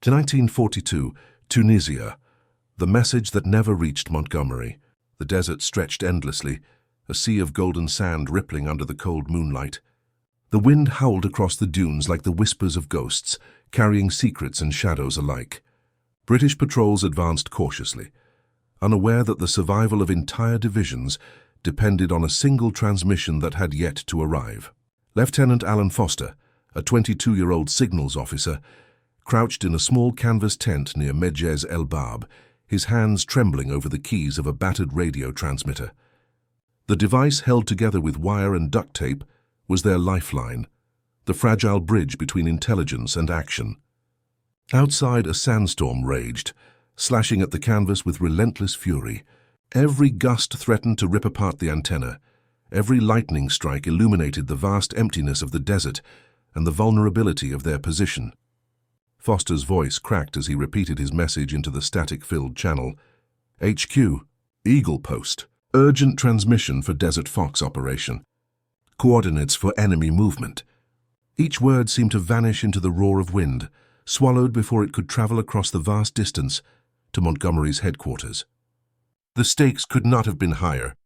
To 1942, Tunisia, the message that never reached Montgomery. The desert stretched endlessly, a sea of golden sand rippling under the cold moonlight. The wind howled across the dunes like the whispers of ghosts, carrying secrets and shadows alike. British patrols advanced cautiously, unaware that the survival of entire divisions depended on a single transmission that had yet to arrive. Lieutenant Alan Foster, a 22-year-old signals officer, crouched in a small canvas tent near Medjez El Bab, his hands trembling over the keys of a battered radio transmitter. The device, held together with wire and duct tape, was their lifeline, the fragile bridge between intelligence and action. Outside, a sandstorm raged, slashing at the canvas with relentless fury. Every gust threatened to rip apart the antenna. Every lightning strike illuminated the vast emptiness of the desert and the vulnerability of their position. Foster's voice cracked as he repeated his message into the static-filled channel. HQ, Eagle Post, urgent transmission for Desert Fox operation. Coordinates for enemy movement. Each word seemed to vanish into the roar of wind, swallowed before it could travel across the vast distance to Montgomery's headquarters. The stakes could not have been higher.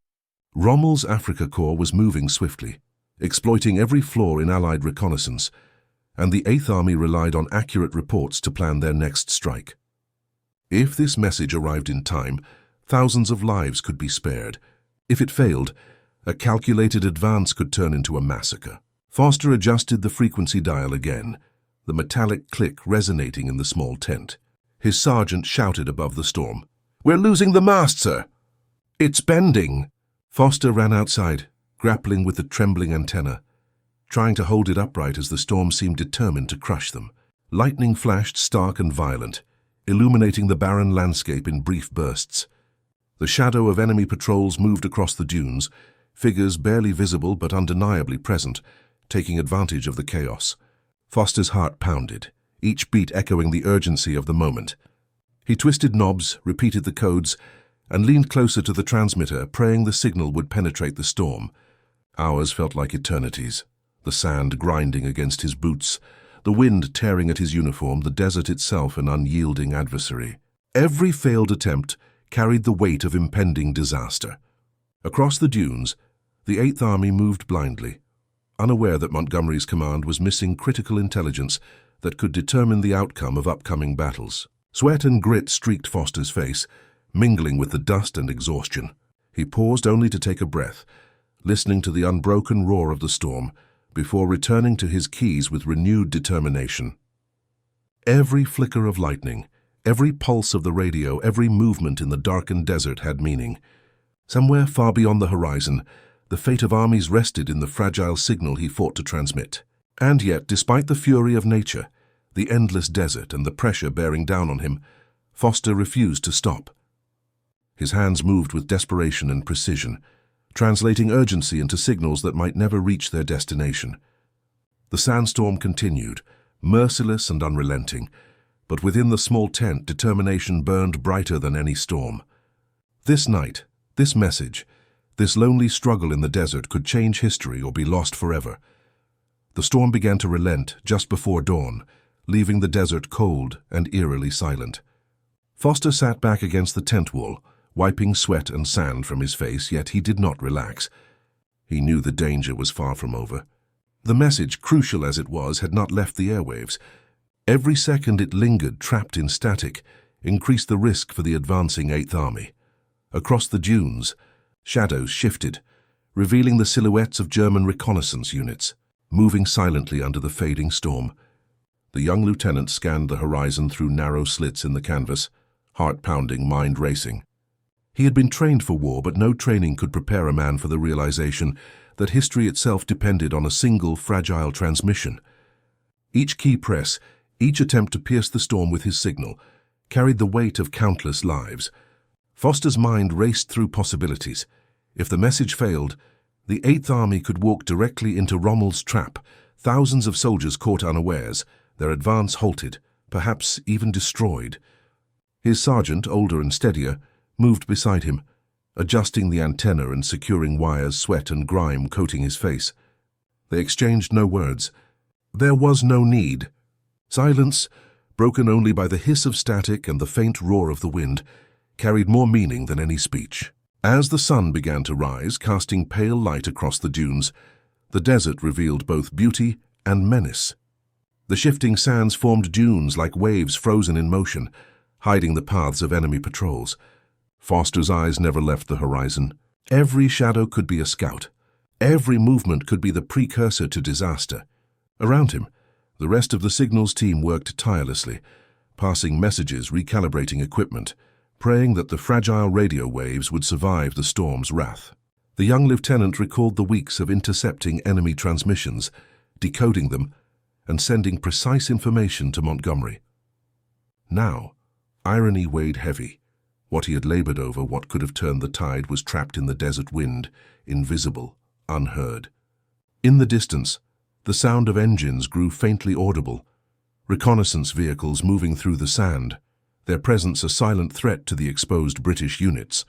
Rommel's Africa Corps was moving swiftly, exploiting every flaw in Allied reconnaissance, and the 8th Army relied on accurate reports to plan their next strike. If this message arrived in time, thousands of lives could be spared. If it failed, a calculated advance could turn into a massacre. Foster adjusted the frequency dial again, the metallic click resonating in the small tent. His sergeant shouted above the storm, "We're losing the mast, sir!" "It's bending!" Foster ran outside, grappling with the trembling antenna, trying to hold it upright as the storm seemed determined to crush them. Lightning flashed stark and violent, illuminating the barren landscape in brief bursts. The shadow of enemy patrols moved across the dunes, figures barely visible but undeniably present, taking advantage of the chaos. Foster's heart pounded, each beat echoing the urgency of the moment. He twisted knobs, repeated the codes, and leaned closer to the transmitter, praying the signal would penetrate the storm. Hours felt like eternities, the sand grinding against his boots, the wind tearing at his uniform, the desert itself an unyielding adversary. Every failed attempt carried the weight of impending disaster. Across the dunes, the 8th Army moved blindly, unaware that Montgomery's command was missing critical intelligence that could determine the outcome of upcoming battles. Sweat and grit streaked Foster's face, mingling with the dust and exhaustion. He paused only to take a breath, listening to the unbroken roar of the storm, before returning to his keys with renewed determination. Every flicker of lightning, every pulse of the radio, every movement in the darkened desert had meaning. Somewhere far beyond the horizon, the fate of armies rested in the fragile signal he fought to transmit. And yet, despite the fury of nature, the endless desert and the pressure bearing down on him, Foster refused to stop. His hands moved with desperation and precision, translating urgency into signals that might never reach their destination. The sandstorm continued, merciless and unrelenting, but within the small tent, determination burned brighter than any storm. This night, this message, this lonely struggle in the desert could change history or be lost forever. The storm began to relent just before dawn, leaving the desert cold and eerily silent. Foster sat back against the tent wall, wiping sweat and sand from his face, yet he did not relax. He knew the danger was far from over. The message, crucial as it was, had not left the airwaves. Every second it lingered, trapped in static, increased the risk for the advancing 8th Army. Across the dunes, shadows shifted, revealing the silhouettes of German reconnaissance units, moving silently under the fading storm. The young lieutenant scanned the horizon through narrow slits in the canvas, heart pounding, mind racing. He had been trained for war, but no training could prepare a man for the realization that history itself depended on a single, fragile transmission. Each key press, each attempt to pierce the storm with his signal, carried the weight of countless lives. Foster's mind raced through possibilities. If the message failed, the 8th Army could walk directly into Rommel's trap, thousands of soldiers caught unawares, their advance halted, perhaps even destroyed. His sergeant, older and steadier, moved beside him, adjusting the antenna and securing wires, sweat and grime coating his face. They exchanged no words. There was no need. Silence, broken only by the hiss of static and the faint roar of the wind, carried more meaning than any speech. As the sun began to rise, casting pale light across the dunes, the desert revealed both beauty and menace. The shifting sands formed dunes like waves frozen in motion, hiding the paths of enemy patrols. Foster's eyes never left the horizon. Every shadow could be a scout. Every movement could be the precursor to disaster. Around him, the rest of the signals team worked tirelessly, passing messages, recalibrating equipment, praying that the fragile radio waves would survive the storm's wrath. The young lieutenant recalled the weeks of intercepting enemy transmissions, decoding them, and sending precise information to Montgomery. Now, irony weighed heavy. What he had labored over, what could have turned the tide, was trapped in the desert wind, invisible, unheard. In the distance, the sound of engines grew faintly audible, reconnaissance vehicles moving through the sand, their presence a silent threat to the exposed British units.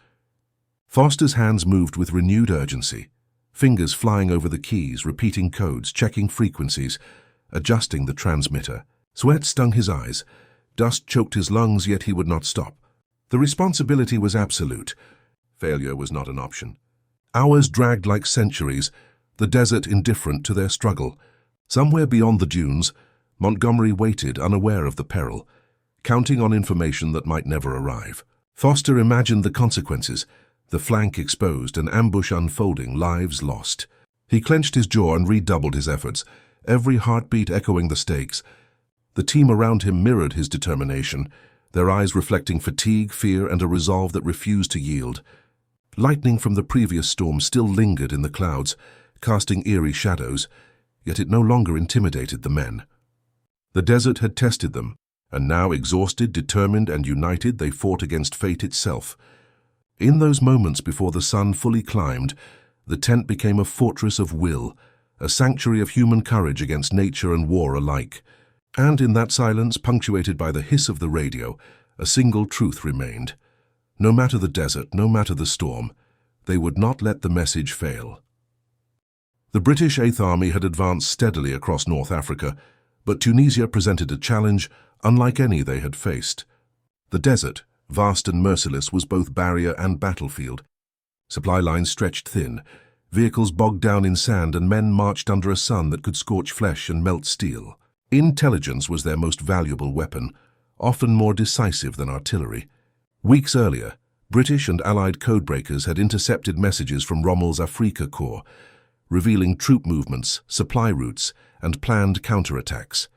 Foster's hands moved with renewed urgency, fingers flying over the keys, repeating codes, checking frequencies, adjusting the transmitter. Sweat stung his eyes, dust choked his lungs, yet he would not stop. The responsibility was absolute. Failure was not an option. Hours dragged like centuries, the desert indifferent to their struggle. Somewhere beyond the dunes, Montgomery waited, unaware of the peril, counting on information that might never arrive. Foster imagined the consequences, the flank exposed, an ambush unfolding, lives lost. He clenched his jaw and redoubled his efforts, every heartbeat echoing the stakes. The team around him mirrored his determination, their eyes reflecting fatigue, fear, and a resolve that refused to yield. Lightning from the previous storm still lingered in the clouds, casting eerie shadows, yet it no longer intimidated the men. The desert had tested them, and now, exhausted, determined, and united, they fought against fate itself. In those moments before the sun fully climbed, the tent became a fortress of will, a sanctuary of human courage against nature and war alike. And in that silence, punctuated by the hiss of the radio, a single truth remained. No matter the desert, no matter the storm, they would not let the message fail. The British Eighth Army had advanced steadily across North Africa, but Tunisia presented a challenge unlike any they had faced. The desert, vast and merciless, was both barrier and battlefield. Supply lines stretched thin, vehicles bogged down in sand, and men marched under a sun that could scorch flesh and melt steel. Intelligence was their most valuable weapon, often more decisive than artillery. Weeks earlier, British and Allied codebreakers had intercepted messages from Rommel's Afrika Corps, revealing troop movements, supply routes, and planned counterattacks.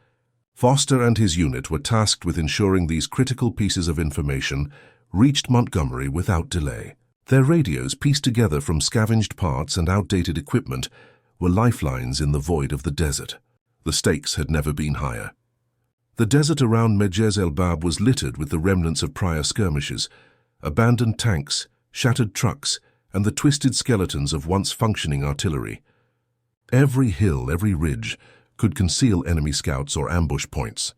Foster and his unit were tasked with ensuring these critical pieces of information reached Montgomery without delay. Their radios, pieced together from scavenged parts and outdated equipment, were lifelines in the void of the desert. The stakes had never been higher. The desert around Medjez el Bab was littered with the remnants of prior skirmishes, abandoned tanks, shattered trucks, and the twisted skeletons of once functioning artillery. Every hill, every ridge, could conceal enemy scouts or ambush points.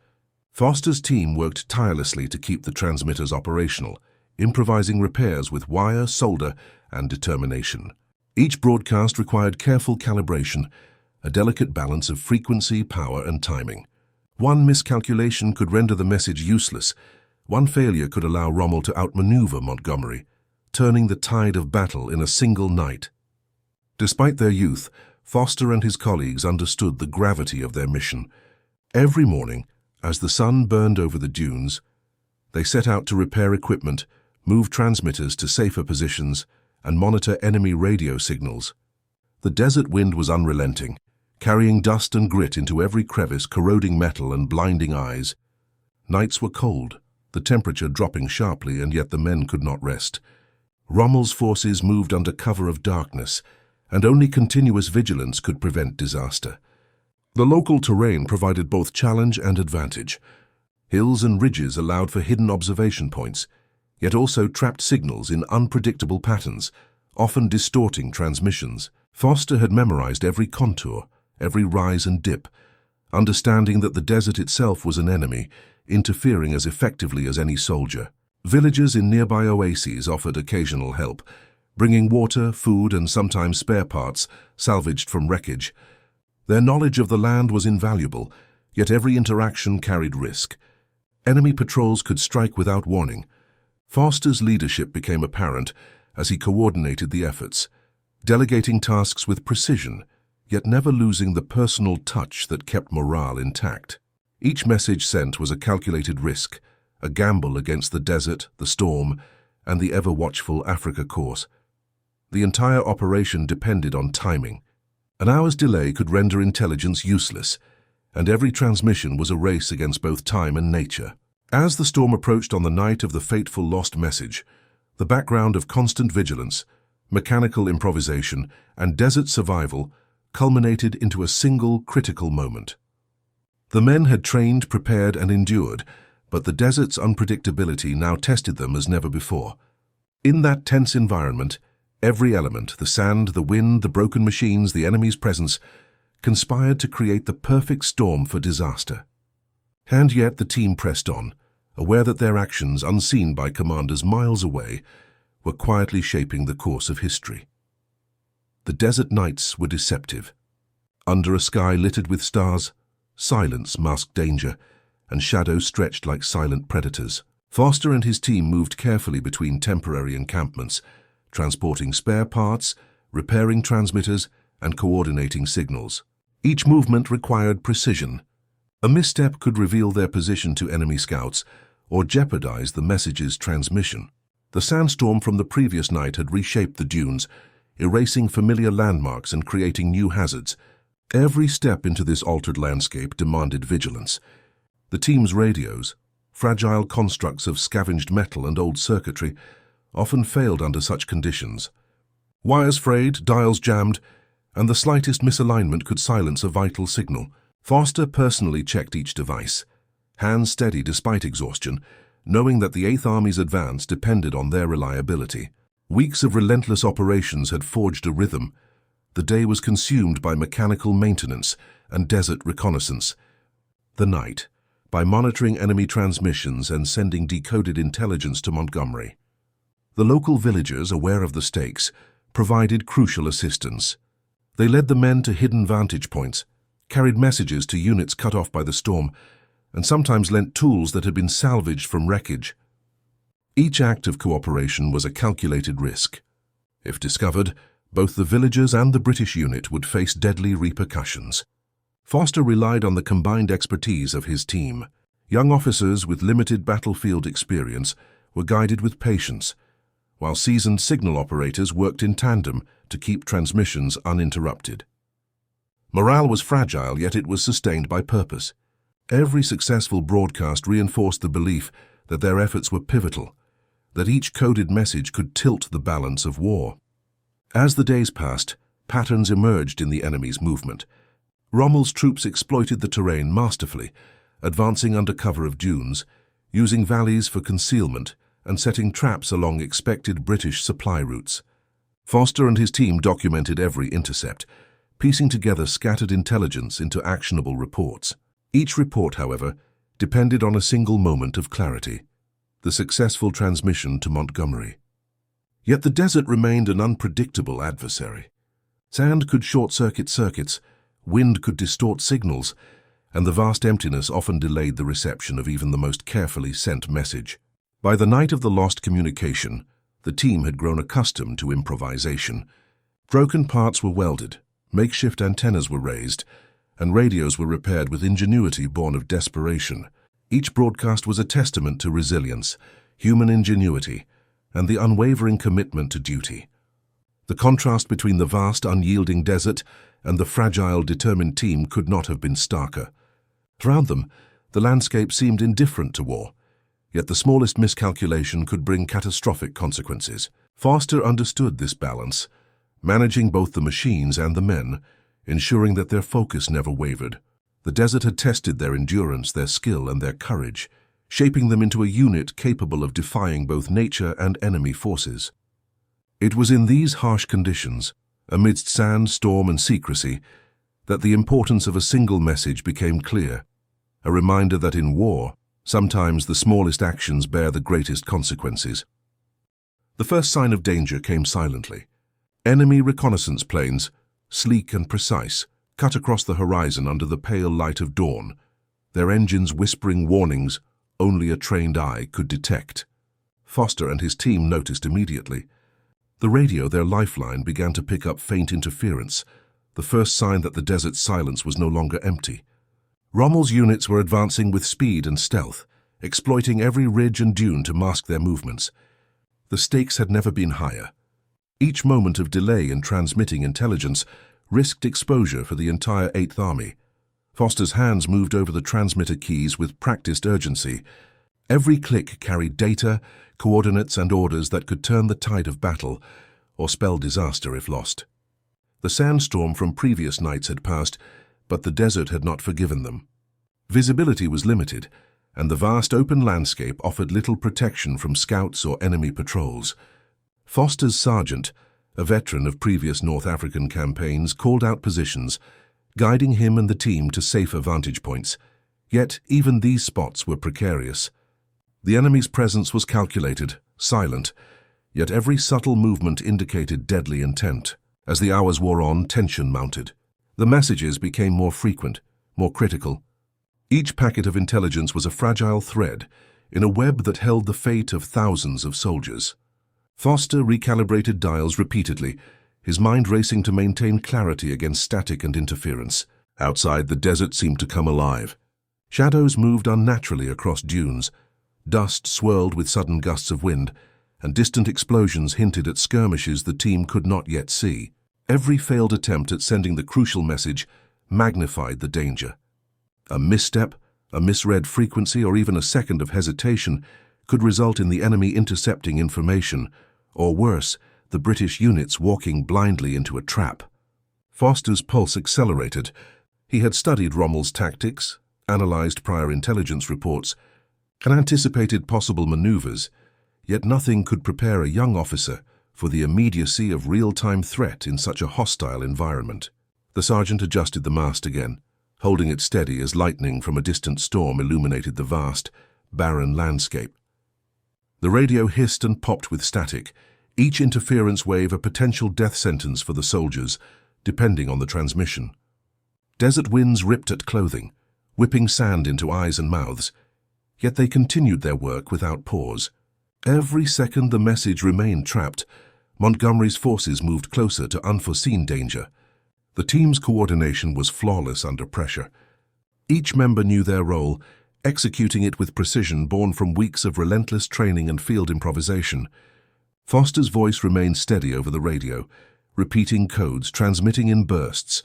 Foster's team worked tirelessly to keep the transmitters operational, improvising repairs with wire, solder, and determination. Each broadcast required careful calibration, a delicate balance of frequency, power, and timing. One miscalculation could render the message useless. One failure could allow Rommel to outmaneuver Montgomery, turning the tide of battle in a single night. Despite their youth, Foster and his colleagues understood the gravity of their mission. Every morning, as the sun burned over the dunes, they set out to repair equipment, move transmitters to safer positions, and monitor enemy radio signals. The desert wind was unrelenting, carrying dust and grit into every crevice, corroding metal and blinding eyes. Nights were cold, the temperature dropping sharply, and yet the men could not rest. Rommel's forces moved under cover of darkness, and only continuous vigilance could prevent disaster. The local terrain provided both challenge and advantage. Hills and ridges allowed for hidden observation points, yet also trapped signals in unpredictable patterns, often distorting transmissions. Foster had memorized every contour, every rise and dip, understanding that the desert itself was an enemy, interfering as effectively as any soldier. Villages in nearby oases offered occasional help, bringing water, food, and sometimes spare parts salvaged from wreckage. Their knowledge of the land was invaluable, yet every interaction carried risk. Enemy patrols could strike without warning. Foster's leadership became apparent as he coordinated the efforts, delegating tasks with precision, yet never losing the personal touch that kept morale intact. Each message sent was a calculated risk, a gamble against the desert, the storm, and the ever-watchful Africa course. The entire operation depended on timing. An hour's delay could render intelligence useless, and every transmission was a race against both time and nature. As the storm approached on the night of the fateful lost message, the background of constant vigilance, mechanical improvisation, and desert survival culminated into a single critical moment. The men had trained, prepared, and endured, but the desert's unpredictability now tested them as never before. In that tense environment, every element, the sand, the wind, the broken machines, the enemy's presence, conspired to create the perfect storm for disaster. And yet the team pressed on, aware that their actions, unseen by commanders miles away, were quietly shaping the course of history. The desert nights were deceptive. Under a sky littered with stars, silence masked danger, and shadows stretched like silent predators. Foster and his team moved carefully between temporary encampments, transporting spare parts, repairing transmitters, and coordinating signals. Each movement required precision. A misstep could reveal their position to enemy scouts or jeopardize the message's transmission. The sandstorm from the previous night had reshaped the dunes, erasing familiar landmarks and creating new hazards. Every step into this altered landscape demanded vigilance. The team's radios, fragile constructs of scavenged metal and old circuitry, often failed under such conditions. Wires frayed, dials jammed, and the slightest misalignment could silence a vital signal. Foster personally checked each device, hands steady despite exhaustion, knowing that the 8th Army's advance depended on their reliability. Weeks of relentless operations had forged a rhythm. The day was consumed by mechanical maintenance and desert reconnaissance. The night, by monitoring enemy transmissions and sending decoded intelligence to Montgomery. The local villagers, aware of the stakes, provided crucial assistance. They led the men to hidden vantage points, carried messages to units cut off by the storm, and sometimes lent tools that had been salvaged from wreckage. Each act of cooperation was a calculated risk. If discovered, both the villagers and the British unit would face deadly repercussions. Foster relied on the combined expertise of his team. Young officers with limited battlefield experience were guided with patience, while seasoned signal operators worked in tandem to keep transmissions uninterrupted. Morale was fragile, yet it was sustained by purpose. Every successful broadcast reinforced the belief that their efforts were pivotal, that each coded message could tilt the balance of war. As the days passed, patterns emerged in the enemy's movement. Rommel's troops exploited the terrain masterfully, advancing under cover of dunes, using valleys for concealment, and setting traps along expected British supply routes. Foster and his team documented every intercept, piecing together scattered intelligence into actionable reports. Each report, however, depended on a single moment of clarity: the successful transmission to Montgomery. Yet the desert remained an unpredictable adversary. Sand could short-circuit circuits, wind could distort signals, and the vast emptiness often delayed the reception of even the most carefully sent message. By the night of the lost communication, the team had grown accustomed to improvisation. Broken parts were welded, makeshift antennas were raised, and radios were repaired with ingenuity born of desperation. Each broadcast was a testament to resilience, human ingenuity, and the unwavering commitment to duty. The contrast between the vast, unyielding desert and the fragile, determined team could not have been starker. Around them, the landscape seemed indifferent to war, yet the smallest miscalculation could bring catastrophic consequences. Foster understood this balance, managing both the machines and the men, ensuring that their focus never wavered. The desert had tested their endurance, their skill, and their courage, shaping them into a unit capable of defying both nature and enemy forces. It was in these harsh conditions, amidst sand, storm, and secrecy, that the importance of a single message became clear, a reminder that in war, sometimes the smallest actions bear the greatest consequences. The first sign of danger came silently. Enemy reconnaissance planes, sleek and precise, cut across the horizon under the pale light of dawn, their engines whispering warnings only a trained eye could detect. Foster and his team noticed immediately. The radio, their lifeline, began to pick up faint interference, the first sign that the desert's silence was no longer empty. Rommel's units were advancing with speed and stealth, exploiting every ridge and dune to mask their movements. The stakes had never been higher. Each moment of delay in transmitting intelligence risked exposure for the entire Eighth Army. Foster's hands moved over the transmitter keys with practiced urgency. Every click carried data, coordinates, and orders that could turn the tide of battle or spell disaster if lost. The sandstorm from previous nights had passed, but the desert had not forgiven them. Visibility was limited, and the vast open landscape offered little protection from scouts or enemy patrols. Foster's sergeant, a veteran of previous North African campaigns, called out positions, guiding him and the team to safer vantage points. Yet even these spots were precarious. The enemy's presence was calculated, silent, yet every subtle movement indicated deadly intent. As the hours wore on, tension mounted. The messages became more frequent, more critical. Each packet of intelligence was a fragile thread in a web that held the fate of thousands of soldiers. Foster recalibrated dials repeatedly, his mind racing to maintain clarity against static and interference. Outside, the desert seemed to come alive. Shadows moved unnaturally across dunes. Dust swirled with sudden gusts of wind, and distant explosions hinted at skirmishes the team could not yet see. Every failed attempt at sending the crucial message magnified the danger. A misstep, a misread frequency, or even a second of hesitation could result in the enemy intercepting information, or worse, the British units walking blindly into a trap. Foster's pulse accelerated. He had studied Rommel's tactics, analyzed prior intelligence reports, and anticipated possible maneuvers, yet nothing could prepare a young officer for the immediacy of real-time threat in such a hostile environment. The sergeant adjusted the mast again, holding it steady as lightning from a distant storm illuminated the vast, barren landscape. The radio hissed and popped with static, each interference wave a potential death sentence for the soldiers, depending on the transmission. Desert winds ripped at clothing, whipping sand into eyes and mouths, yet they continued their work without pause. Every second the message remained trapped, Montgomery's forces moved closer to unforeseen danger. The team's coordination was flawless under pressure. Each member knew their role, executing it with precision born from weeks of relentless training and field improvisation. Foster's voice remained steady over the radio, repeating codes, transmitting in bursts,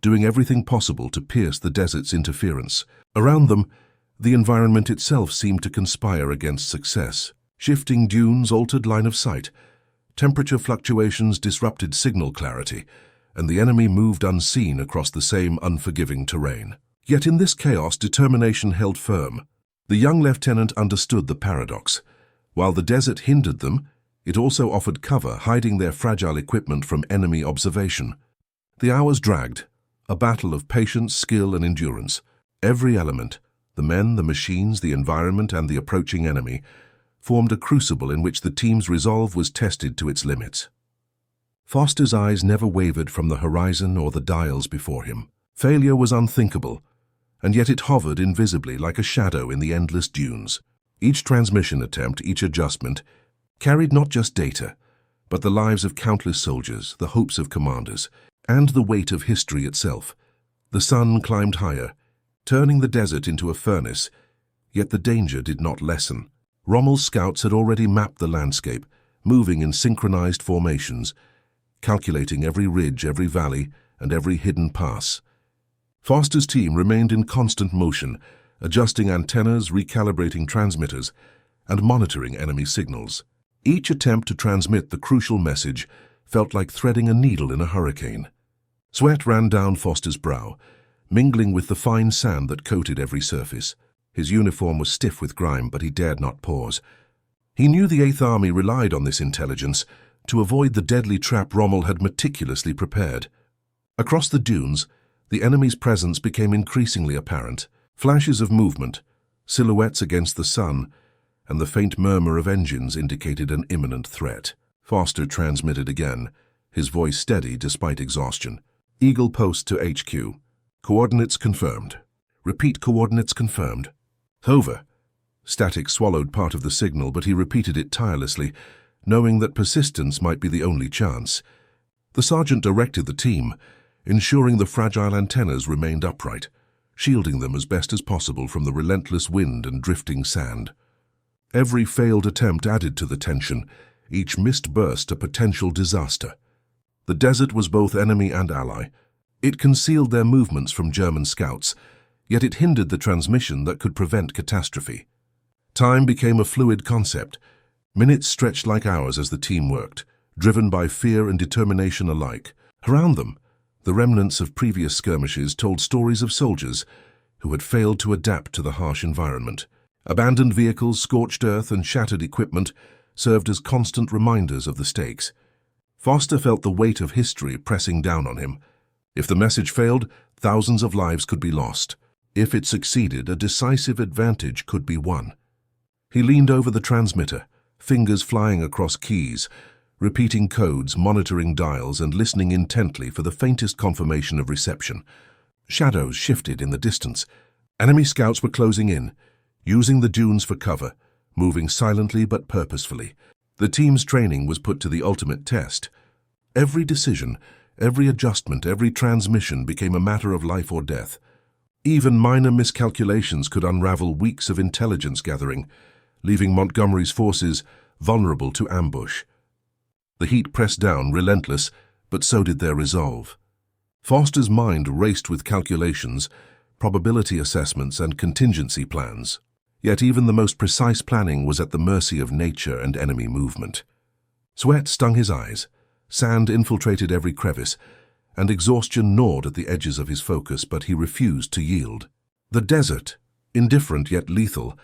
doing everything possible to pierce the desert's interference. Around them, the environment itself seemed to conspire against success. Shifting dunes altered line of sight, temperature fluctuations disrupted signal clarity, and the enemy moved unseen across the same unforgiving terrain. Yet in this chaos, determination held firm. The young lieutenant understood the paradox. While the desert hindered them, it also offered cover, hiding their fragile equipment from enemy observation. The hours dragged, a battle of patience, skill, and endurance. Every element, the men, the machines, the environment, and the approaching enemy, formed a crucible in which the team's resolve was tested to its limits. Foster's eyes never wavered from the horizon or the dials before him. Failure was unthinkable, and yet it hovered invisibly like a shadow in the endless dunes. Each transmission attempt, each adjustment, carried not just data, but the lives of countless soldiers, the hopes of commanders, and the weight of history itself. The sun climbed higher, turning the desert into a furnace, yet the danger did not lessen. Rommel's scouts had already mapped the landscape, moving in synchronized formations, calculating every ridge, every valley, and every hidden pass. Foster's team remained in constant motion, adjusting antennas, recalibrating transmitters, and monitoring enemy signals. Each attempt to transmit the crucial message felt like threading a needle in a hurricane. Sweat ran down Foster's brow, mingling with the fine sand that coated every surface. His uniform was stiff with grime, but he dared not pause. He knew the Eighth Army relied on this intelligence to avoid the deadly trap Rommel had meticulously prepared. Across the dunes, the enemy's presence became increasingly apparent. Flashes of movement, silhouettes against the sun, and the faint murmur of engines indicated an imminent threat. Foster transmitted again, his voice steady despite exhaustion. Eagle post to HQ. Coordinates confirmed. Repeat, coordinates confirmed. Over. Static swallowed part of the signal, but he repeated it tirelessly, knowing that persistence might be the only chance. The sergeant directed the team, ensuring the fragile antennas remained upright, shielding them as best as possible from the relentless wind and drifting sand. Every failed attempt added to the tension, each missed burst a potential disaster. The desert was both enemy and ally. It concealed their movements from German scouts, yet it hindered the transmission that could prevent catastrophe. Time became a fluid concept. Minutes stretched like hours as the team worked, driven by fear and determination alike. Around them, the remnants of previous skirmishes told stories of soldiers who had failed to adapt to the harsh environment. Abandoned vehicles, scorched earth, and shattered equipment served as constant reminders of the stakes. Foster felt the weight of history pressing down on him. If the message failed, thousands of lives could be lost. If it succeeded, a decisive advantage could be won. He leaned over the transmitter, fingers flying across keys, repeating codes, monitoring dials, and listening intently for the faintest confirmation of reception. Shadows shifted in the distance. Enemy scouts were closing in, using the dunes for cover, moving silently but purposefully. The team's training was put to the ultimate test. Every decision, every adjustment, every transmission became a matter of life or death. Even minor miscalculations could unravel weeks of intelligence gathering, leaving Montgomery's forces vulnerable to ambush. The heat pressed down, relentless, but so did their resolve. Foster's mind raced with calculations, probability assessments, and contingency plans. Yet even the most precise planning was at the mercy of nature and enemy movement. Sweat stung his eyes, sand infiltrated every crevice, and exhaustion gnawed at the edges of his focus, but he refused to yield. The desert, indifferent yet lethal,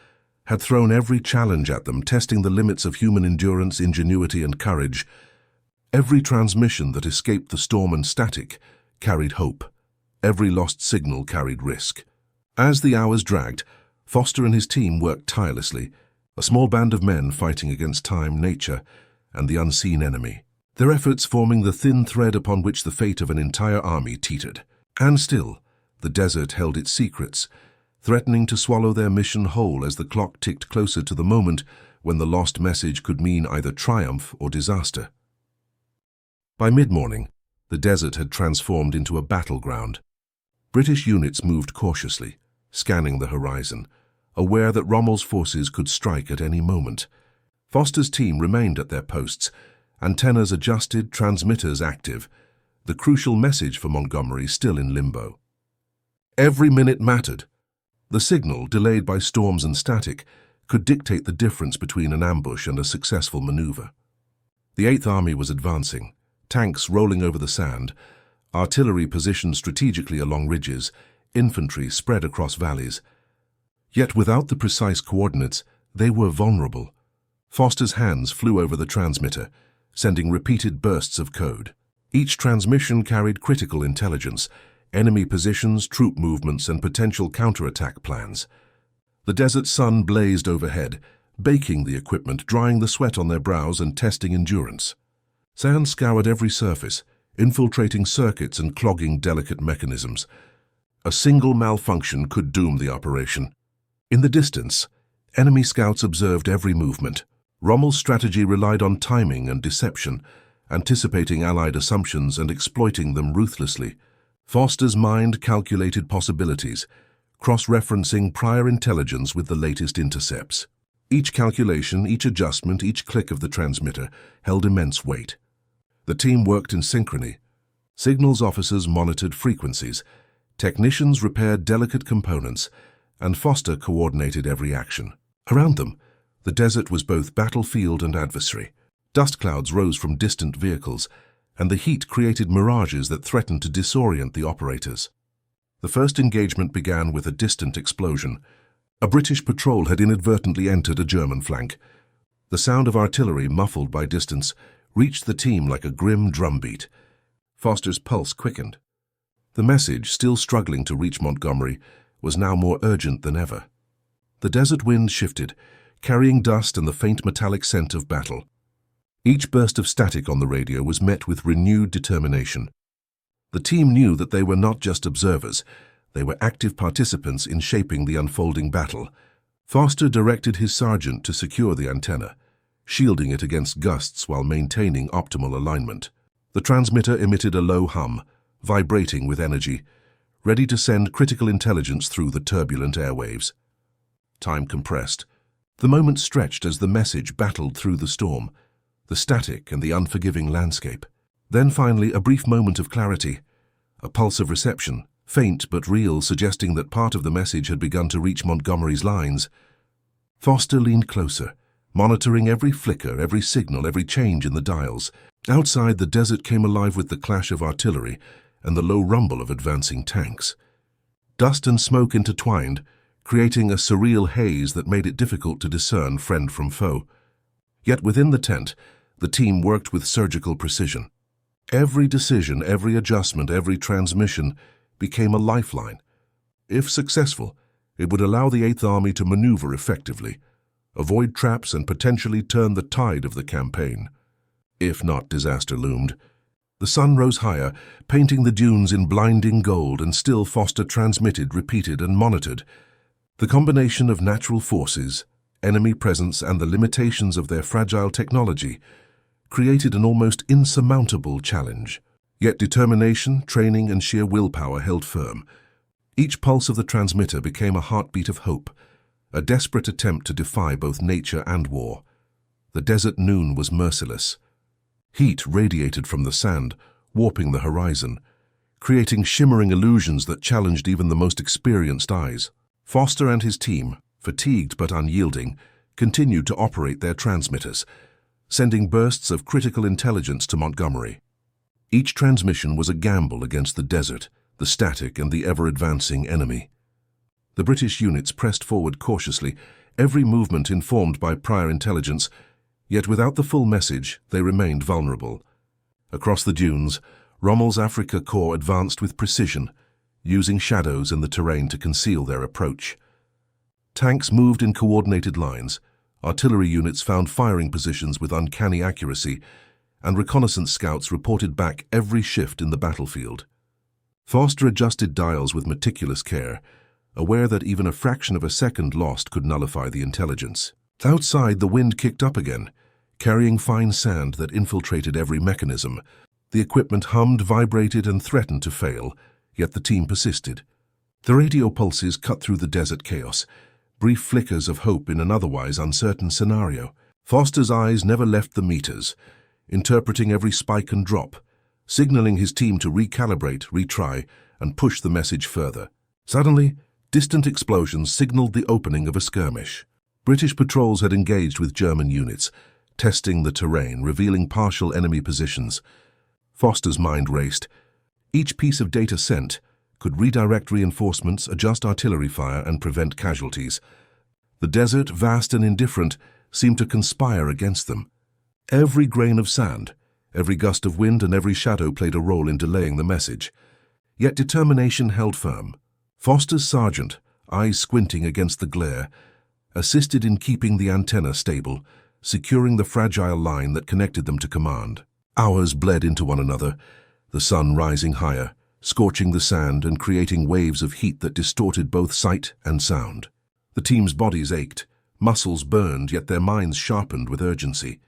had thrown every challenge at them, testing the limits of human endurance, ingenuity, and courage. Every transmission that escaped the storm and static carried hope. Every lost signal carried risk. As the hours dragged, Foster and his team worked tirelessly, a small band of men fighting against time, nature, and the unseen enemy. Their efforts forming the thin thread upon which the fate of an entire army teetered. And still, the desert held its secrets, threatening to swallow their mission whole as the clock ticked closer to the moment when the lost message could mean either triumph or disaster. By mid-morning, the desert had transformed into a battleground. British units moved cautiously, scanning the horizon, aware that Rommel's forces could strike at any moment. Foster's team remained at their posts, antennas adjusted, transmitters active, the crucial message for Montgomery still in limbo. Every minute mattered. The signal, delayed by storms and static, could dictate the difference between an ambush and a successful maneuver. The Eighth Army was advancing, tanks rolling over the sand, artillery positioned strategically along ridges, infantry spread across valleys. Yet without the precise coordinates, they were vulnerable. Foster's hands flew over the transmitter, sending repeated bursts of code. Each transmission carried critical intelligence, enemy positions, troop movements, and potential counterattack plans. The desert sun blazed overhead, baking the equipment, drying the sweat on their brows, and testing endurance. Sand scoured every surface, infiltrating circuits and clogging delicate mechanisms. A single malfunction could doom the operation. In the distance, enemy scouts observed every movement. Rommel's strategy relied on timing and deception, anticipating Allied assumptions and exploiting them ruthlessly. Foster's mind calculated possibilities, cross-referencing prior intelligence with the latest intercepts. Each calculation, each adjustment, each click of the transmitter held immense weight. The team worked in synchrony. Signals officers monitored frequencies, technicians repaired delicate components, and Foster coordinated every action. Around them, the desert was both battlefield and adversary. Dust clouds rose from distant vehicles, and the heat created mirages that threatened to disorient the operators. The first engagement began with a distant explosion. A British patrol had inadvertently entered a German flank. The sound of artillery, muffled by distance, reached the team like a grim drumbeat. Foster's pulse quickened. The message, still struggling to reach Montgomery, was now more urgent than ever. The desert wind shifted, carrying dust and the faint metallic scent of battle. Each burst of static on the radio was met with renewed determination. The team knew that they were not just observers, they were active participants in shaping the unfolding battle. Foster directed his sergeant to secure the antenna, shielding it against gusts while maintaining optimal alignment. The transmitter emitted a low hum, vibrating with energy, ready to send critical intelligence through the turbulent airwaves. Time compressed. The moment stretched as the message battled through the storm, the static and the unforgiving landscape. Then finally, a brief moment of clarity, a pulse of reception, faint but real, suggesting that part of the message had begun to reach Montgomery's lines. Foster leaned closer, monitoring every flicker, every signal, every change in the dials. Outside, the desert came alive with the clash of artillery and the low rumble of advancing tanks. Dust and smoke intertwined, creating a surreal haze that made it difficult to discern friend from foe. Yet within the tent, the team worked with surgical precision. Every decision, every adjustment, every transmission became a lifeline. If successful, it would allow the Eighth Army to maneuver effectively, avoid traps, and potentially turn the tide of the campaign. If not, disaster loomed. The sun rose higher, painting the dunes in blinding gold, and still Foster transmitted, repeated, and monitored. The combination of natural forces, enemy presence, and the limitations of their fragile technology created an almost insurmountable challenge. Yet determination, training, and sheer willpower held firm. Each pulse of the transmitter became a heartbeat of hope, a desperate attempt to defy both nature and war. The desert noon was merciless. Heat radiated from the sand, warping the horizon, creating shimmering illusions that challenged even the most experienced eyes. Foster and his team, fatigued but unyielding, continued to operate their transmitters, sending bursts of critical intelligence to Montgomery. Each transmission was a gamble against the desert, the static, and the ever-advancing enemy. The British units pressed forward cautiously, every movement informed by prior intelligence, yet without the full message, they remained vulnerable. Across the dunes, Rommel's Afrika Korps advanced with precision, using shadows in the terrain to conceal their approach. Tanks moved in coordinated lines, artillery units found firing positions with uncanny accuracy, and reconnaissance scouts reported back every shift in the battlefield. Foster adjusted dials with meticulous care, aware that even a fraction of a second lost could nullify the intelligence. Outside, the wind kicked up again, carrying fine sand that infiltrated every mechanism. The equipment hummed, vibrated, and threatened to fail, yet the team persisted. The radio pulses cut through the desert chaos, brief flickers of hope in an otherwise uncertain scenario. Foster's eyes never left the meters, interpreting every spike and drop, signaling his team to recalibrate, retry, and push the message further. Suddenly, distant explosions signaled the opening of a skirmish. British patrols had engaged with German units, testing the terrain, revealing partial enemy positions. Foster's mind raced. Each piece of data sent could redirect reinforcements, adjust artillery fire, and prevent casualties. The desert, vast and indifferent, seemed to conspire against them. Every grain of sand, every gust of wind, and every shadow played a role in delaying the message. Yet determination held firm. Foster's sergeant, eyes squinting against the glare, assisted in keeping the antenna stable, securing the fragile line that connected them to command. Hours bled into one another, the sun rising higher, scorching the sand and creating waves of heat that distorted both sight and sound. The team's bodies ached, muscles burned, yet their minds sharpened with urgency.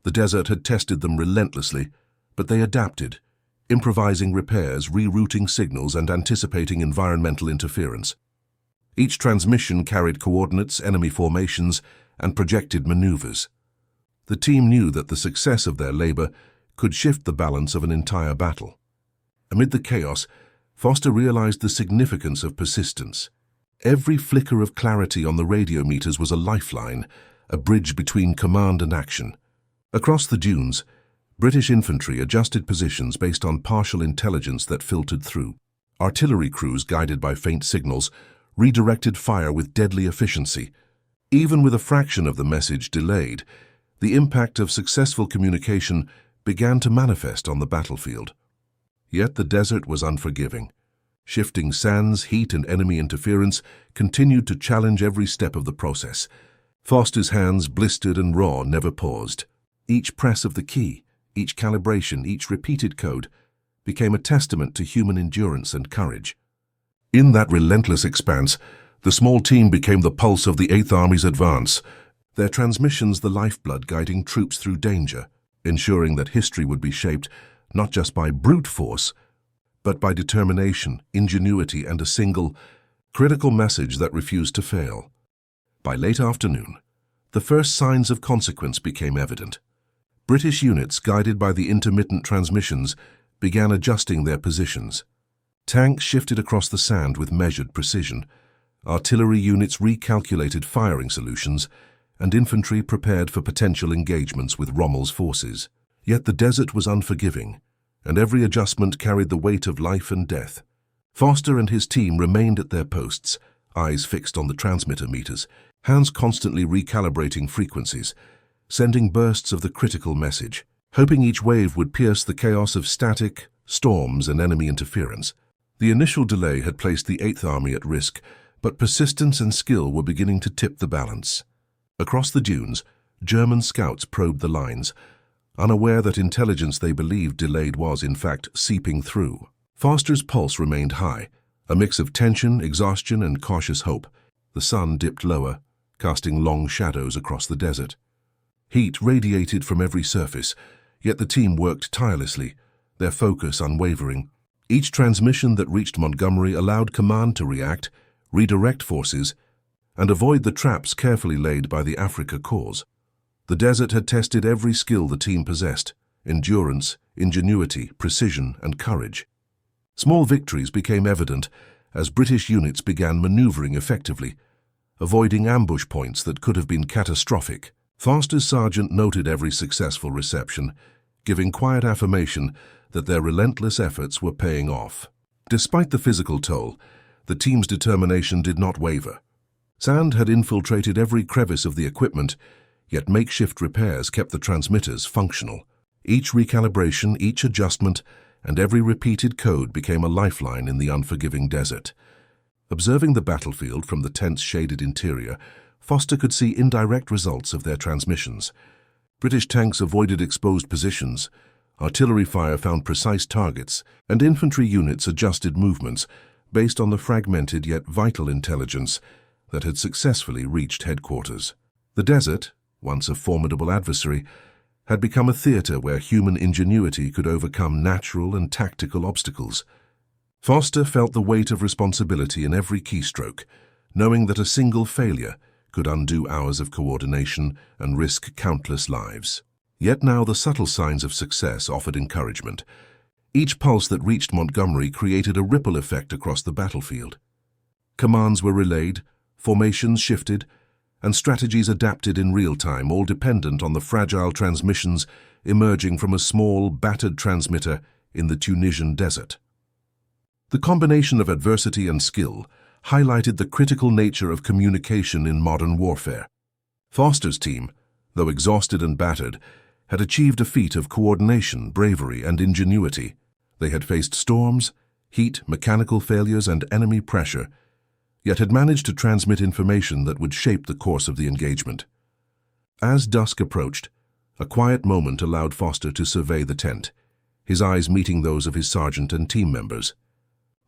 The desert had tested them relentlessly, but they adapted, improvising repairs, rerouting signals, and anticipating environmental interference. Each transmission carried coordinates, enemy formations, and projected maneuvers. The team knew that the success of their labor could shift the balance of an entire battle. Amid the chaos, Foster realized the significance of persistence. Every flicker of clarity on the radio meters was a lifeline, a bridge between command and action. Across the dunes, British infantry adjusted positions based on partial intelligence that filtered through. Artillery crews, guided by faint signals, redirected fire with deadly efficiency. Even with a fraction of the message delayed, the impact of successful communication began to manifest on the battlefield. Yet the desert was unforgiving. Shifting sands, heat, and enemy interference continued to challenge every step of the process. Foster's hands, blistered and raw, never paused. Each press of the key, each calibration, each repeated code became a testament to human endurance and courage. In that relentless expanse, The small team became the pulse of the Eighth Army's advance, their transmissions the lifeblood guiding troops through danger, ensuring that history would be shaped not just by brute force, but by determination, ingenuity, and a single, critical message that refused to fail. By late afternoon, the first signs of consequence became evident. British units, guided by the intermittent transmissions, began adjusting their positions. Tanks shifted across the sand with measured precision. Artillery units recalculated firing solutions, and infantry prepared for potential engagements with Rommel's forces. Yet the desert was unforgiving, and every adjustment carried the weight of life and death. Foster and his team remained at their posts, eyes fixed on the transmitter meters, hands constantly recalibrating frequencies, sending bursts of the critical message, hoping each wave would pierce the chaos of static, storms, and enemy interference. The initial delay had placed the Eighth Army at risk, but persistence and skill were beginning to tip the balance. Across the dunes, German scouts probed the lines, unaware that intelligence they believed delayed was, in fact, seeping through. Foster's pulse remained high, a mix of tension, exhaustion, and cautious hope. The sun dipped lower, casting long shadows across the desert. Heat radiated from every surface, yet the team worked tirelessly, their focus unwavering. Each transmission that reached Montgomery allowed command to react, redirect forces, and avoid the traps carefully laid by the Africa Corps. The desert had tested every skill the team possessed: endurance, ingenuity, precision, and courage. Small victories became evident as British units began maneuvering effectively, avoiding ambush points that could have been catastrophic. Foster's sergeant noted every successful reception, giving quiet affirmation that their relentless efforts were paying off. Despite the physical toll, the team's determination did not waver. Sand had infiltrated every crevice of the equipment, yet makeshift repairs kept the transmitters functional. Each recalibration, each adjustment, and every repeated code became a lifeline in the unforgiving desert. Observing the battlefield from the tense shaded interior, Foster could see indirect results of their transmissions. British tanks avoided exposed positions, artillery fire found precise targets, and infantry units adjusted movements based on the fragmented yet vital intelligence that had successfully reached headquarters. The desert, once a formidable adversary, had become a theater where human ingenuity could overcome natural and tactical obstacles. Foster felt the weight of responsibility in every keystroke, knowing that a single failure could undo hours of coordination and risk countless lives. Yet now the subtle signs of success offered encouragement. Each pulse that reached Montgomery created a ripple effect across the battlefield. Commands were relayed, formations shifted, and strategies adapted in real time, all dependent on the fragile transmissions emerging from a small, battered transmitter in the Tunisian desert. The combination of adversity and skill highlighted the critical nature of communication in modern warfare. Foster's team, though exhausted and battered, had achieved a feat of coordination, bravery, and ingenuity. They had faced storms, heat, mechanical failures, and enemy pressure, yet had managed to transmit information that would shape the course of the engagement. As dusk approached, a quiet moment allowed Foster to survey the tent, his eyes meeting those of his sergeant and team members.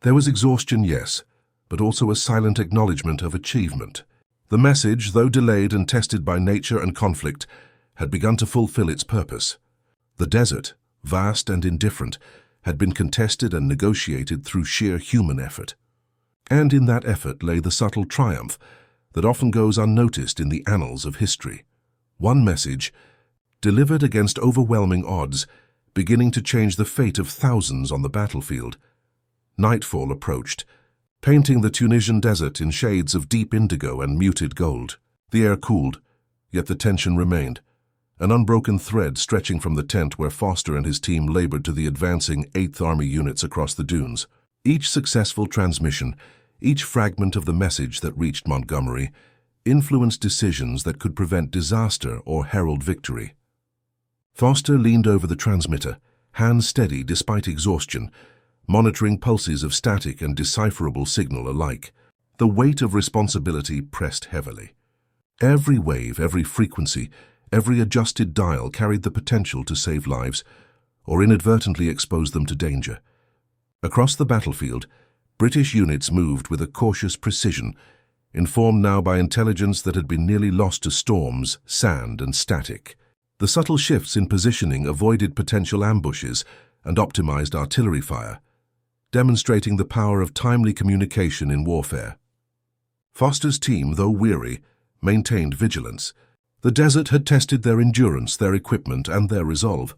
There was exhaustion, yes, but also a silent acknowledgement of achievement. The message, though delayed and tested by nature and conflict, had begun to fulfill its purpose. The desert, vast and indifferent, had been contested and negotiated through sheer human effort. And in that effort lay the subtle triumph that often goes unnoticed in the annals of history. One message, delivered against overwhelming odds, beginning to change the fate of thousands on the battlefield. Nightfall approached, painting the Tunisian desert in shades of deep indigo and muted gold. The air cooled, yet the tension remained, an unbroken thread stretching from the tent where Foster and his team labored to the advancing Eighth Army units across the dunes. Each successful transmission, each fragment of the message that reached Montgomery, influenced decisions that could prevent disaster or herald victory. Foster leaned over the transmitter, hands steady despite exhaustion, monitoring pulses of static and decipherable signal alike. The weight of responsibility pressed heavily. Every wave, every frequency, every adjusted dial carried the potential to save lives or inadvertently expose them to danger. Across the battlefield, British units moved with a cautious precision, informed now by intelligence that had been nearly lost to storms, sand, and static. The subtle shifts in positioning avoided potential ambushes and optimized artillery fire, demonstrating the power of timely communication in warfare. Foster's team, though weary, maintained vigilance. The desert had tested their endurance, their equipment, and their resolve.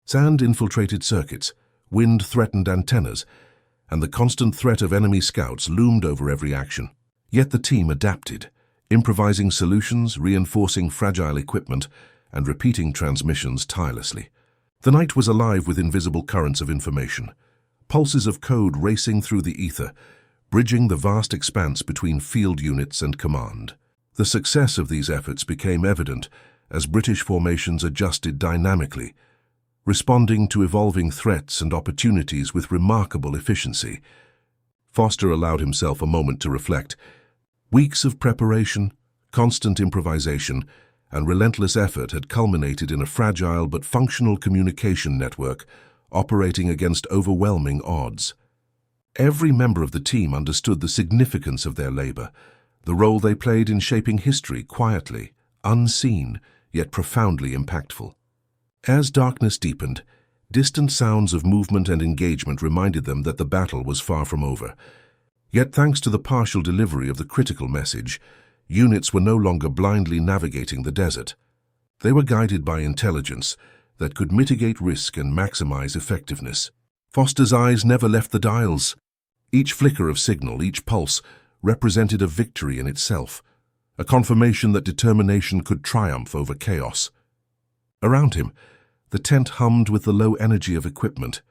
Sand infiltrated circuits, wind threatened antennas, and the constant threat of enemy scouts loomed over every action. Yet the team adapted, improvising solutions, reinforcing fragile equipment, and repeating transmissions tirelessly. The night was alive with invisible currents of information, pulses of code racing through the ether, bridging the vast expanse between field units and command. The success of these efforts became evident as British formations adjusted dynamically, responding to evolving threats and opportunities with remarkable efficiency. Foster allowed himself a moment to reflect. Weeks of preparation, constant improvisation, and relentless effort had culminated in a fragile but functional communication network operating against overwhelming odds. Every member of the team understood the significance of their labor, the role they played in shaping history quietly, unseen, yet profoundly impactful. As darkness deepened, distant sounds of movement and engagement reminded them that the battle was far from over. Yet thanks to the partial delivery of the critical message, units were no longer blindly navigating the desert. They were guided by intelligence that could mitigate risk and maximize effectiveness. Foster's eyes never left the dials. Each flicker of signal, each pulse, represented a victory in itself, a confirmation that determination could triumph over chaos. Around him, the tent hummed with the low energy of equipment,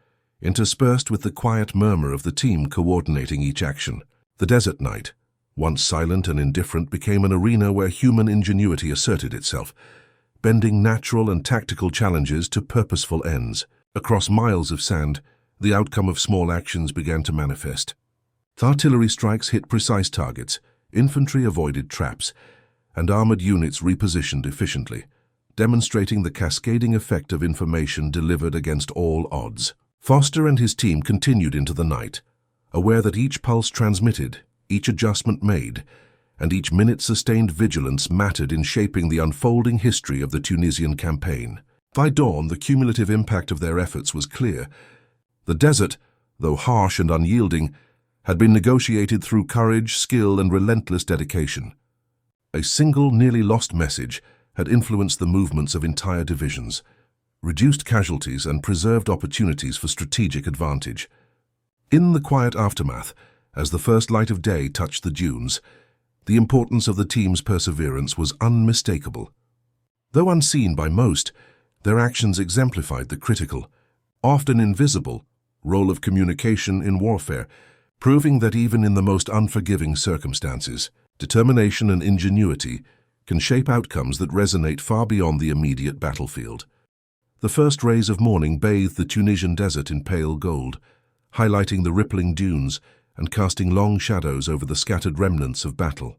interspersed with the quiet murmur of the team coordinating each action. The desert night, once silent and indifferent, became an arena where human ingenuity asserted itself, bending natural and tactical challenges to purposeful ends. Across miles of sand, the outcome of small actions began to manifest. Artillery strikes hit precise targets, infantry avoided traps, and armored units repositioned efficiently, demonstrating the cascading effect of information delivered against all odds. Foster and his team continued into the night, aware that each pulse transmitted, each adjustment made, and each minute's sustained vigilance mattered in shaping the unfolding history of the Tunisian campaign. By dawn, the cumulative impact of their efforts was clear. The desert, though harsh and unyielding, had been negotiated through courage, skill, and relentless dedication. A single, nearly lost message had influenced the movements of entire divisions, reduced casualties, and preserved opportunities for strategic advantage. In the quiet aftermath, as the first light of day touched the dunes, the importance of the team's perseverance was unmistakable. Though unseen by most, their actions exemplified the critical, often invisible, role of communication in warfare, proving that even in the most unforgiving circumstances, determination and ingenuity can shape outcomes that resonate far beyond the immediate battlefield. The first rays of morning bathed the Tunisian desert in pale gold, highlighting the rippling dunes and casting long shadows over the scattered remnants of battle.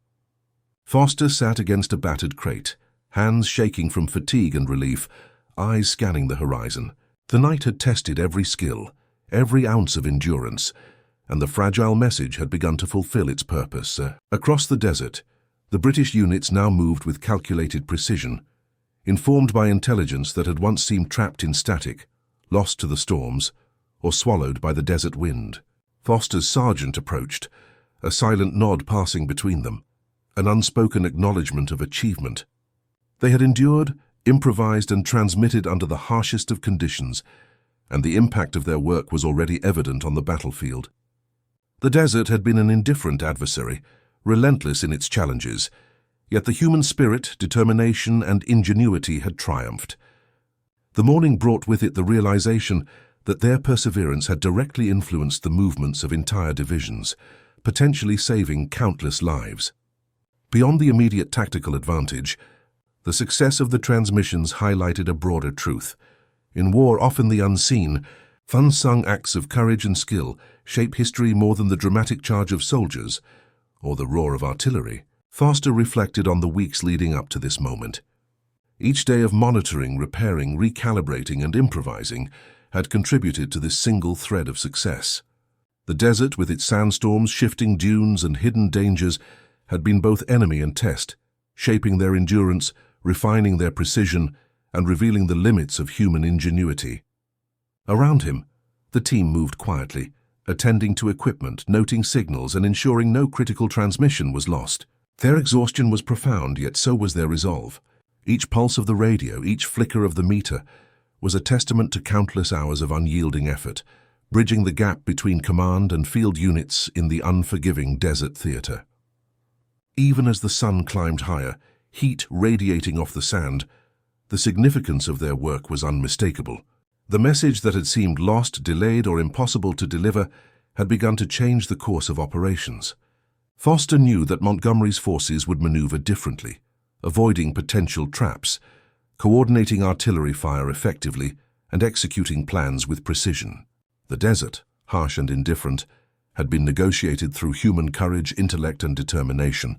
Foster sat against a battered crate, hands shaking from fatigue and relief, eyes scanning the horizon. The night had tested every skill, every ounce of endurance, and the fragile message had begun to fulfill its purpose. Across the desert, the British units now moved with calculated precision, informed by intelligence that had once seemed trapped in static, lost to the storms, or swallowed by the desert wind. Foster's sergeant approached, a silent nod passing between them, an unspoken acknowledgement of achievement. They had endured, improvised, and transmitted under the harshest of conditions, and the impact of their work was already evident on the battlefield. The desert had been an indifferent adversary, relentless in its challenges, yet the human spirit, determination, and ingenuity had triumphed. The morning brought with it the realization that their perseverance had directly influenced the movements of entire divisions, potentially saving countless lives. Beyond the immediate tactical advantage, the success of the transmissions highlighted a broader truth. In war, often the unseen, unsung acts of courage and skill shape history more than the dramatic charge of soldiers or the roar of artillery. Foster reflected on the weeks leading up to this moment. Each day of monitoring, repairing, recalibrating, and improvising had contributed to this single thread of success. The desert, with its sandstorms, shifting dunes, and hidden dangers, had been both enemy and test, shaping their endurance, refining their precision, and revealing the limits of human ingenuity. Around him, the team moved quietly, attending to equipment, noting signals, and ensuring no critical transmission was lost. Their exhaustion was profound, yet so was their resolve. Each pulse of the radio, each flicker of the meter, was a testament to countless hours of unyielding effort, bridging the gap between command and field units in the unforgiving desert theater. Even as the sun climbed higher, heat radiating off the sand, the significance of their work was unmistakable. The message that had seemed lost, delayed, or impossible to deliver had begun to change the course of operations. Foster knew that Montgomery's forces would maneuver differently, avoiding potential traps, coordinating artillery fire effectively, and executing plans with precision. The desert, harsh and indifferent, had been negotiated through human courage, intellect, and determination.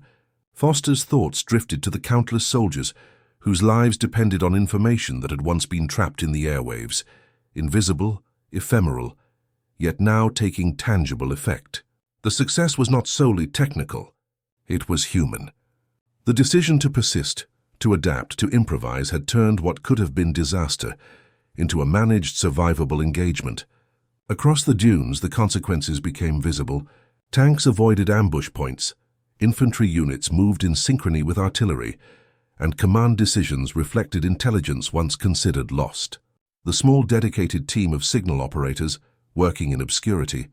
Foster's thoughts drifted to the countless soldiers whose lives depended on information that had once been trapped in the airwaves, invisible, ephemeral, yet now taking tangible effect. The success was not solely technical, it was human. The decision to persist, to adapt, to improvise had turned what could have been disaster into a managed, survivable engagement. Across the dunes, the consequences became visible. Tanks avoided ambush points, infantry units moved in synchrony with artillery, and command decisions reflected intelligence once considered lost. The small dedicated team of signal operators, working in obscurity,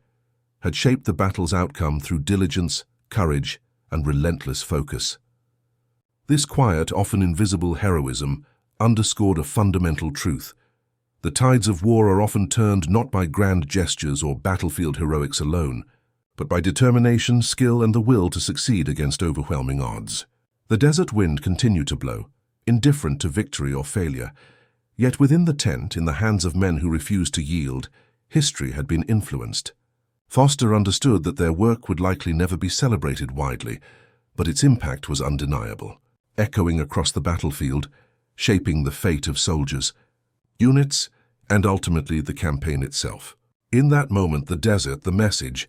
had shaped the battle's outcome through diligence, courage, and relentless focus. This quiet, often invisible heroism underscored a fundamental truth. The tides of war are often turned not by grand gestures or battlefield heroics alone, but by determination, skill, and the will to succeed against overwhelming odds. The desert wind continued to blow, indifferent to victory or failure. Yet within the tent, in the hands of men who refused to yield, history had been influenced. Foster understood that their work would likely never be celebrated widely, but its impact was undeniable, echoing across the battlefield, shaping the fate of soldiers, units, and ultimately the campaign itself. In that moment, the desert, the message,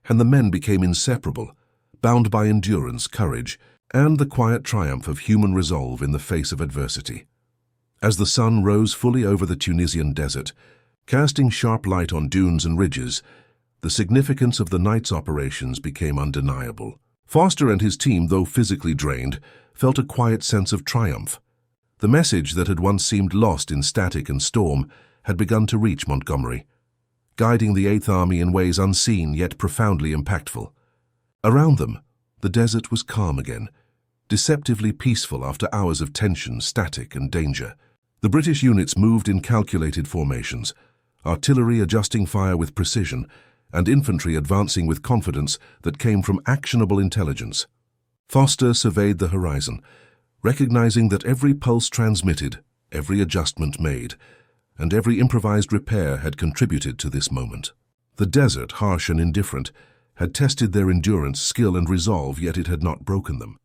and the men became inseparable, bound by endurance, courage, and the quiet triumph of human resolve in the face of adversity. As the sun rose fully over the Tunisian desert, casting sharp light on dunes and ridges, the significance of the night's operations became undeniable. Foster and his team, though physically drained, felt a quiet sense of triumph. The message that had once seemed lost in static and storm had begun to reach Montgomery, guiding the 8th Army in ways unseen yet profoundly impactful. Around them, the desert was calm again, deceptively peaceful after hours of tension, static, and danger. The British units moved in calculated formations, artillery adjusting fire with precision, and infantry advancing with confidence that came from actionable intelligence. Foster surveyed the horizon, recognizing that every pulse transmitted, every adjustment made, and every improvised repair had contributed to this moment. The desert, harsh and indifferent, had tested their endurance, skill, and resolve, yet it had not broken them.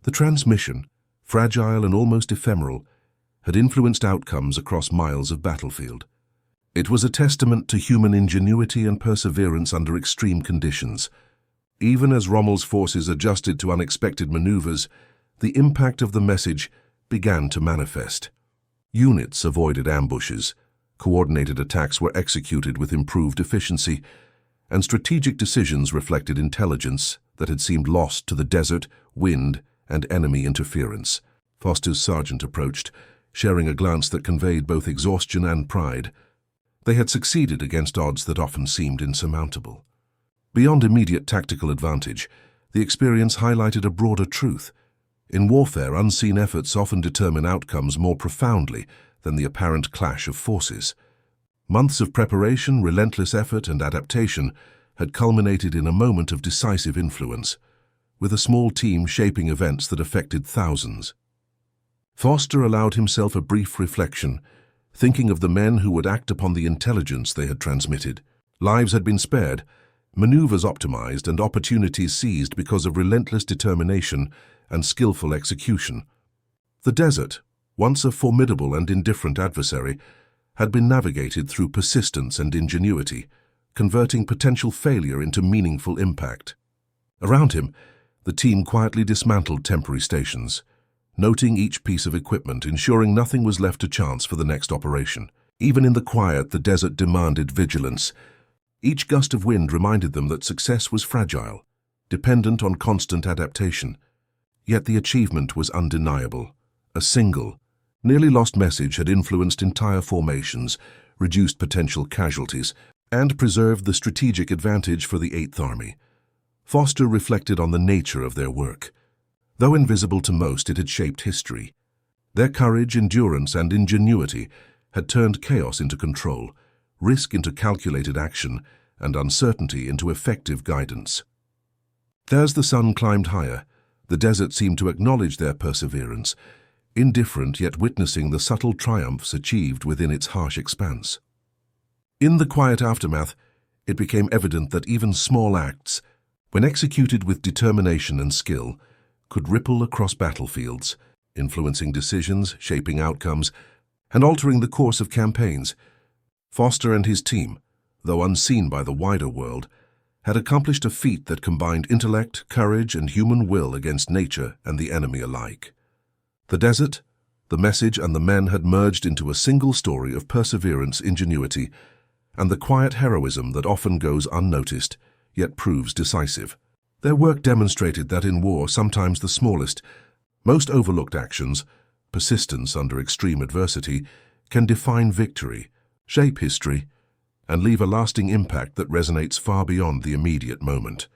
The transmission, fragile and almost ephemeral, had influenced outcomes across miles of battlefield. It was a testament to human ingenuity and perseverance under extreme conditions. Even as Rommel's forces adjusted to unexpected maneuvers, the impact of the message began to manifest. Units avoided ambushes, coordinated attacks were executed with improved efficiency, and strategic decisions reflected intelligence that had seemed lost to the desert, wind, and enemy interference. Foster's sergeant approached, sharing a glance that conveyed both exhaustion and pride. They had succeeded against odds that often seemed insurmountable. Beyond immediate tactical advantage, the experience highlighted a broader truth. In warfare, unseen efforts often determine outcomes more profoundly than the apparent clash of forces. Months of preparation, relentless effort, and adaptation had culminated in a moment of decisive influence, with a small team shaping events that affected thousands. Foster allowed himself a brief reflection, thinking of the men who would act upon the intelligence they had transmitted. Lives had been spared, maneuvers optimized, and opportunities seized because of relentless determination and skillful execution. The desert, once a formidable and indifferent adversary, had been navigated through persistence and ingenuity, converting potential failure into meaningful impact. Around him, The team quietly dismantled temporary stations, noting each piece of equipment, ensuring nothing was left to chance for the next operation. Even in the quiet, the desert demanded vigilance. Each gust of wind reminded them that success was fragile, dependent on constant adaptation. Yet the achievement was undeniable. A single, nearly lost message had influenced entire formations, reduced potential casualties, and preserved the strategic advantage for the 8th Army. Foster reflected on the nature of their work. Though invisible to most, it had shaped history. Their courage, endurance, and ingenuity had turned chaos into control, risk into calculated action, and uncertainty into effective guidance. As the sun climbed higher, the desert seemed to acknowledge their perseverance, indifferent yet witnessing the subtle triumphs achieved within its harsh expanse. In the quiet aftermath, it became evident that even small acts, when executed with determination and skill, could ripple across battlefields, influencing decisions, shaping outcomes, and altering the course of campaigns. Foster and his team, though unseen by the wider world, had accomplished a feat that combined intellect, courage, and human will against nature and the enemy alike. The desert, the message, and the men had merged into a single story of perseverance, ingenuity, and the quiet heroism that often goes unnoticed, yet proves decisive. Their work demonstrated that in war, sometimes the smallest, most overlooked actions, persistence under extreme adversity, can define victory, shape history, and leave a lasting impact that resonates far beyond the immediate moment.